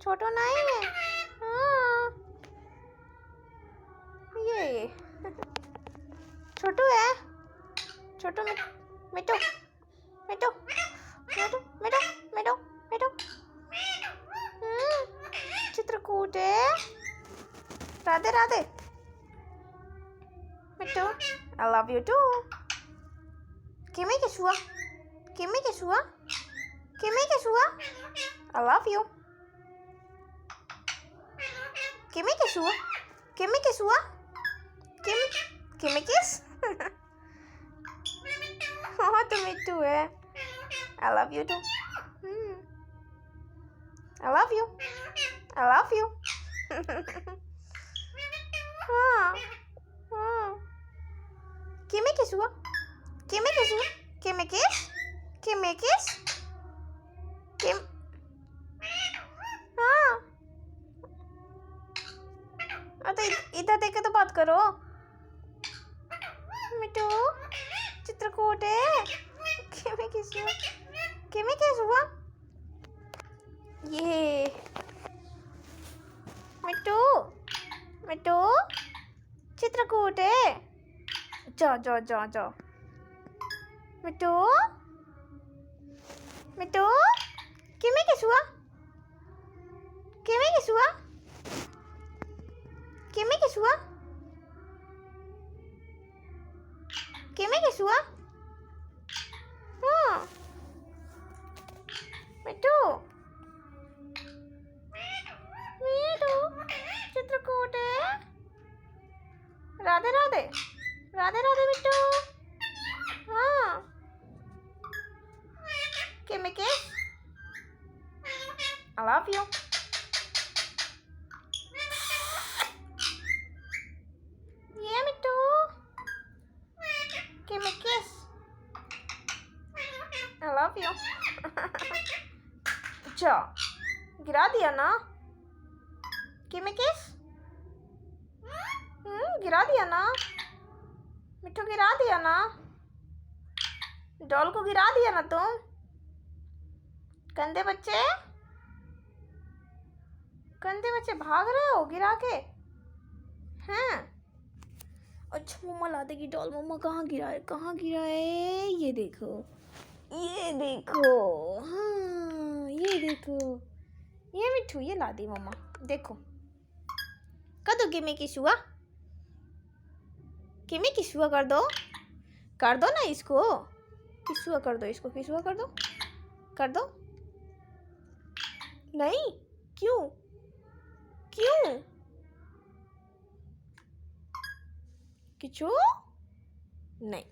छोटू नहीं है। हाँ ये छोटू है। छोटू मिट्टू मिट्टू मिट्टू मिट्टू मिट्टू मिट्टू चित्रकूट है। राधे राधे मिट्टू I love you too. Kimi Kishua. Kimi Kishua. Kimi Kishua. I love you. Kimi Kishua. Kimi Kishua. Kimi Kiss. Oh, to me too, eh? I love you too. I love you. I love you. Kimi Kishua. Kimi Kishua. Kimi Kiss. Kimi Kiss. Kim. हाँ तो इधर देख के तो बात करो। मिट्टू चित्रकूट है। किमी किसुआ। किमी किसुआ। ये मिट्टू मिट्टू चित्रकूट है। जाओ जाओ जाओ जाओ मिट्टू मिट्टू किमी किसुआ। किमी किसुआ। किमी किसुआ। किमी किसुआ। हाँ मिट्टू मिट्टू चित्रकूट है। राधे राधे राधे राधे मिट्टू। हाँ किमी किस। I love you. Yeah, मिट्टू किमी किस। I love you. अच्छा गिरा दिया ना। किमी किस। गिरा दिया ना मिट्टू। गिरा दिया ना डॉल को। गिरा दिया ना तुम गंदे बच्चे। गंदे बच्चे भाग रहे हो गिरा के हैं। अच्छा मम्मा ला देगी डॉल। मम्मा कहाँ गिरा है कहाँ गिरा है। ये देखो ये देखो। हाँ ये देखो ये मिट्टू ये ला दी मम्मा। देखो कर दो किमी किसुआ। किमी किसुआ कर दो ना इसको। किसुआ कर दो इसको। किसुआ कर दो। नहीं क्यों क्यों किचू नहीं।